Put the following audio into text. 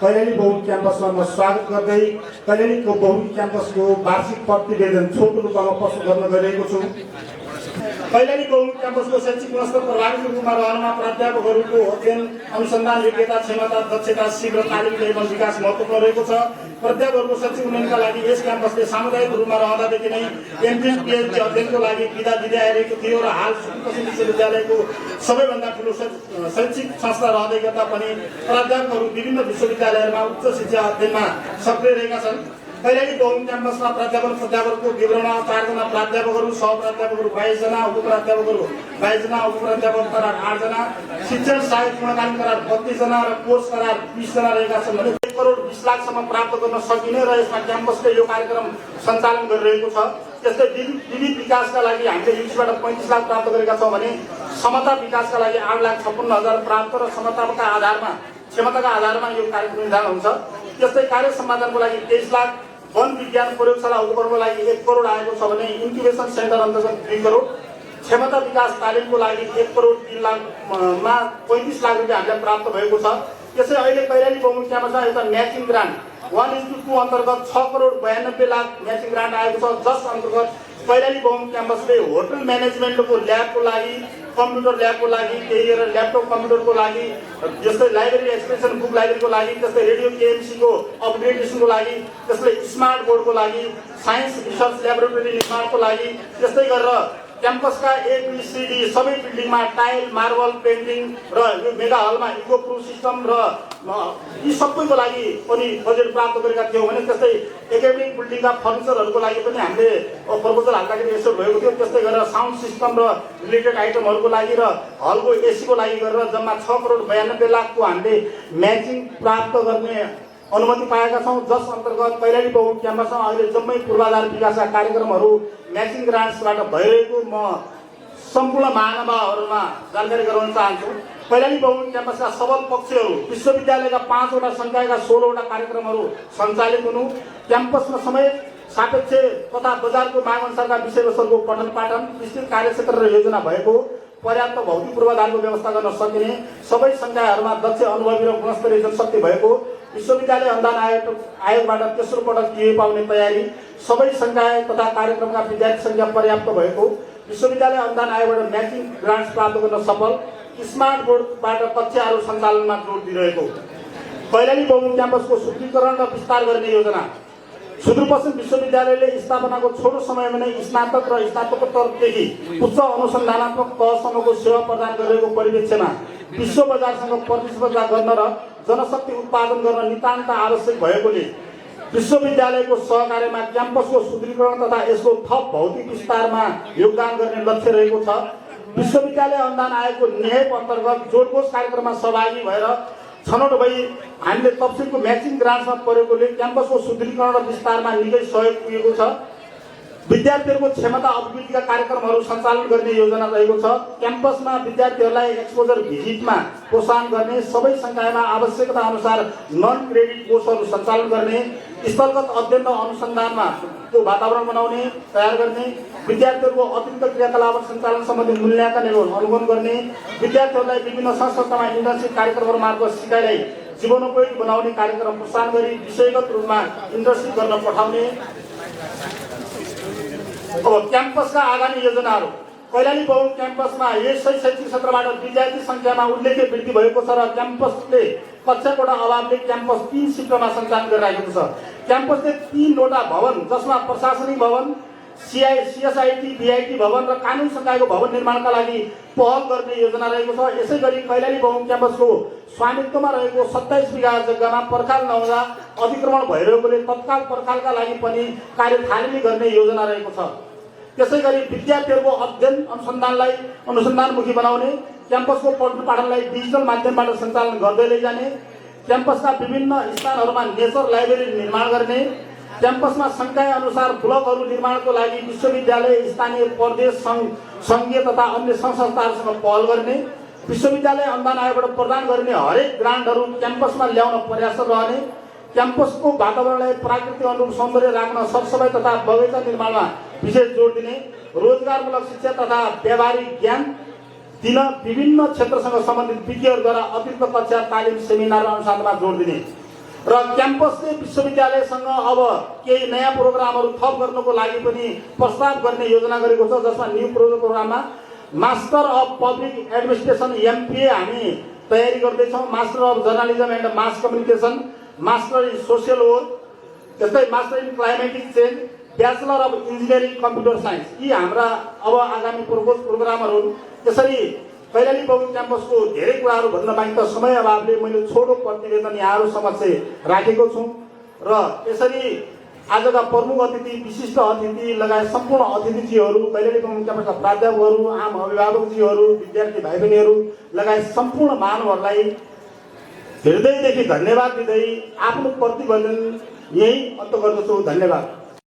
कैलाली बहु क्याम्पसमा म स्वागत गर्दै कैलालीको बहु क्याम्पसको वार्षिक प्रतिवेदन छोटो रूपमा प्रस्तुत गर्न गइरहेको छु। कैलाली बहु क्याम्पसको शैक्षिक गुणस्तर प्रभावित रूपमा रहनमा प्राध्यापकहरूको अध्ययन अनुसन्धान योग्यता क्षमता दक्षता शीघ्र तालिम एवं विकास महत्त्वपूर्ण रहेको छ। प्राध्यापकहरूको शैक्षिक उन्नयनका लागि यस क्याम्पसले सामुदायिक रूपमा रहँदादेखि नै एमफिल पिएचडी अध्ययनको लागि विधा दिँदै आइरहेको थियो र हाल सुदूरपश्चिम विश्वविद्यालयको सबैभन्दा ठुलो शैक्षिक संस्था रहँदै गर्दा पनि प्राध्यापकहरू विभिन्न विश्वविद्यालयहरूमा उच्च शिक्षा अध्ययनमा सक्रिय रहेका छन्। कैलाली बहु क्याम्पसमा प्राध्यापकको विवरण 4 जना प्राध्यापकहरू, सहप्राध्यापकहरू 22 जना, उपप्राध्यापकहरू 22 जना, उपप्राध्यापक करार 8 जना, शिक्षण सहायक पूर्णकालीन करार 32 जना र कोर्स करार 20 जना रहेका छन् भने 1 करोड 20 लाखसम्म प्राप्त गर्न सकिने र यसमा क्याम्पसले यो कार्यक्रम सञ्चालन गरिरहेको छ। त्यस्तै विविध विकासका लागि हामीले युनिसबाट 35 लाख प्राप्त गरेका छौँ भने समता विकासका लागि 8,56,000 प्राप्त र क्षमताका आधारमा यो कार्यक्रम निर्धारण हुन्छ। त्यस्तै कार्य सम्पादनको लागि 23 लाख, वन विज्ञान प्रयोगशाला उपकरणको लागि 1 करोड आएको छ भने इन्क्युबेसन सेन्टर अन्तर्गत 2 करोड, क्षमता विकास तालिमको लागि 1 करोड 3 लाखमा 35 लाख रुपियाँ हामीलाई प्राप्त भएको छ। त्यसै अहिले कैलाली बहु क्याम्पसमा एउटा म्याचिङ ग्रान्ट 1:2 अन्तर्गत 6 करोड 92 लाख म्याचिङ ग्रान्ट आएको छ। जस अन्तर्गत कैलाली बहु क्याम्पसले होटल म्यानेजमेन्टको ल्याबको लागि, कम्प्युटर ल्याबको लागि, त्यही गरेर ल्यापटप कम्प्युटरको लागि, जस्तै लाइब्रेरी एक्सटेन्सन बुक लाइब्रेरीको लागि, त्यस्तै रेडियो केएमसीको अपग्रेडेसनको लागि, त्यस्तै स्मार्ट बोर्डको लागि, साइन्स रिसर्च ल्याबोरेटरी निर्माणको लागि, त्यस्तै गरेर क्याम्पसका ABCD सबै बिल्डिङमा टाइल, मार्बल पेन्टिङ र यो मेगा हलमा इको प्रुफ सिस्टम र यी सबैको लागि पनि बजेट प्राप्त गरेका थियौँ भने त्यस्तै एकाडेमिक बिल्डिङका फर्निचरहरूको लागि पनि हामीले प्रपोजल हाल्दाखेरि यसो भएको थियो। त्यस्तै गरेर साउन्ड सिस्टम र रिलेटेड आइटमहरूको लागि र हलको एसीको लागि गरेर जम्मा 6 करोड 92 लाखको हामीले म्याचिङ प्राप्त गर्ने अनुमति पाएका छौँ। जस अन्तर्गत कैलाली बहु क्याम्पसमा अहिले जम्मै पूर्वाधार विकासका कार्यक्रमहरू म्याचिङ ग्रान्ट्सबाट भइरहेको म सम्पूर्ण महानुभावहरूमा जानकारी गराउन चाहन्छु। कैलाली बहु क्याम्पसका सबल पक्षहरू विश्वविद्यालयका 5 वटा संकायका 16 वटा कार्यक्रमहरू सञ्चालित हुनु, क्याम्पसमा समेत सापेक्ष तथा बजारको माग अनुसारका विषयवस्तुको पठन पाठन, विस्तृत कार्यक्षेत्र र योजना भएको, पर्याप्त भौतिक पूर्वाधारको व्यवस्था गर्न सकिने, सबै संकायहरूमा दक्ष अनुभवी र गुणस्तरीय जनशक्ति भएको, विश्वविद्यालय अनुदान आयोगबाट तेस्रो पटक टिए पाउने तयारी, सबै संकाय तथा कार्यक्रमका विद्यार्थी संख्या पर्याप्त भएको, विश्वविद्यालय अनुदान आयोगबाट म्याचिङ ग्रान्ट्स प्राप्त गर्न सफल, स्मार्ट बोर्डबाट कक्षाहरू सञ्चालनमा जोड दिइरहेको, कैलाली बहु क्याम्पसको सुदृढीकरण र विस्तार गर्ने योजना, सुदूरपश्चिम विश्वविद्यालयले स्थापनाको छोटो समयमा नै स्नातक र स्नातकोत्तरदेखि उच्च अनुसन्धानात्मक तहसम्मको सेवा प्रदान गरिरहेको परिप्रेक्ष्यमा विश्व बजारसँग प्रतिस्पर्धा गर्न र जनशक्ति उत्पादन गर्न नितान्त आवश्यक भएकोले विश्वविद्यालयको सहकार्यमा क्याम्पसको सुदृढीकरण तथा यसको थप भौतिक विस्तारमा योगदान गर्ने लक्ष्य रहेको छ। विश्वविद्यालय अनुदान आयोगको निहेप अन्तर्गत जोडकोष कार्यक्रममा सहभागी भएर छनौट भई हामीले तफसिलको म्याचिङ ग्रान्ट्समा परेकोले क्याम्पसको सुदृढीकरण र विस्तारमा निकै सहयोग पुगेको छ। विद्यार्थीहरूको क्षमता अभिवृद्धिका कार्यक्रमहरू सञ्चालन गर्ने योजना रहेको छ। क्याम्पसमा विद्यार्थीहरूलाई एक्सपोजर भिजिटमा प्रोत्साहन गर्ने, सबै संकायमा आवश्यकता अनुसार नन क्रेडिट कोर्सहरू सञ्चालन गर्ने, स्थलगत अध्ययन र अनुसन्धानमा वातावरण बनाउने तयार गर्ने, विद्यार्थीहरूको अतिरिक्त क्रियाकलाप सञ्चालन सम्बन्धी मूल्याङ्कन एवं अनुगमन गर्ने, विद्यार्थीहरूलाई विभिन्न संस्थामा इन्टर्नसिप कार्यक्रमहरू मार्फत सिकाइलाई जीवनोपयोगी बनाउने कार्यक्रम प्रोत्साहन गरी विषयगत रूपमा इन्टर्नसिप गर्न पठाउने। अब क्याम्पसका आगामी योजनाहरू, कैलाली बहु क्याम्पसमा यस शैक्षिक सत्रबाट विद्यार्थी संख्यामा उल्लेख्य वृद्धि भएको छ र क्याम्पसले कक्षाकोठा अभावले क्याम्पस 3 शिफ्टमा सञ्चालन गरिरहेको छ। क्याम्पसले 3 वटा भवन जसमा प्रशासनिक भवन, CSIT, BIT भवन र कानुन संकायको भवन निर्माणका लागि पहल गर्ने योजना रहेको छ। यसै गरी कैलाली बहु क्याम्पसको स्वामित्वमा रहेको 27 बिघा जग्गामा पर्खाल नहुँदा अतिक्रमण भइरहेकोले तत्काल पर्खालका लागि पनि कार्य थालनी गर्ने योजना रहेको छ। त्यसै गरी विद्यार्थीहरूको अध्ययन अनुसन्धानलाई अनुसन्धानमुखी बनाउने, क्याम्पसको पठन पाठनलाई डिजिटल माध्यमबाट सञ्चालन गर्दै लैजाने, क्याम्पसका विभिन्न स्थानहरूमा नेचर लाइब्रेरी निर्माण गर्ने, क्याम्पसमा संकाय अनुसार ब्लकहरू निर्माणको लागि विश्वविद्यालय, स्थानीय प्रदेश सङ्घीय तथा अन्य संस्थाहरूसँग पहल गर्ने, विश्वविद्यालय अनुदान आयोगबाट प्रदान गर्ने हरेक ग्रान्टहरू क्याम्पसमा ल्याउन प्रयासरत रहने, क्याम्पसको वातावरणलाई प्राकृतिक अनुरूप सौन्दर्य राख्न सरसफाइ तथा बगैँचा निर्माणमा विशेष जोड दिने, रोजगारमूलक शिक्षा तथा व्यावहारिक ज्ञान दिन, विभिन्न क्षेत्रसँग सम्बन्धित विज्ञहरूद्वारा अतिरिक्त कक्षा तालिम सेमिनार अनुसारमा जोड दिने। र क्याम्पसले विश्वविद्यालयसँग अब केही नयाँ प्रोग्रामहरू थप गर्नको लागि पनि प्रस्ताव गर्ने योजना गरेको छ, जसमा न्यू प्रोग्राममा master of public administration MPA हामी तयारी गर्दैछौँ, master of journalism and mass communication, master in social work, त्यस्तै master in climatic change, bachelor of engineering computer science. यी हाम्रा अब आगामी प्रोग्रामहरू। त्यसरी कैलाली बहुमुखी क्याम्पसको धेरै कुराहरू भन्न बाँकी छ, समय अभावले मैले छोटो प्रतिवेदन यहाँहरू समक्ष राखेको छु। र यसरी आजका प्रमुख अतिथि, विशिष्ट अतिथि लगायत सम्पूर्ण अतिथिजीहरू, कैलाली बहुमुखी क्याम्पसका प्राध्यापकहरू, आम अभिभावकजीहरू, विद्यार्थी भाइ बहिनीहरू लगायत सम्पूर्ण महानुभावहरूलाई हृदयदेखि धन्यवाद दिँदै आफ्नो प्रतिवेदन यही अन्त गर्दछु। धन्यवाद।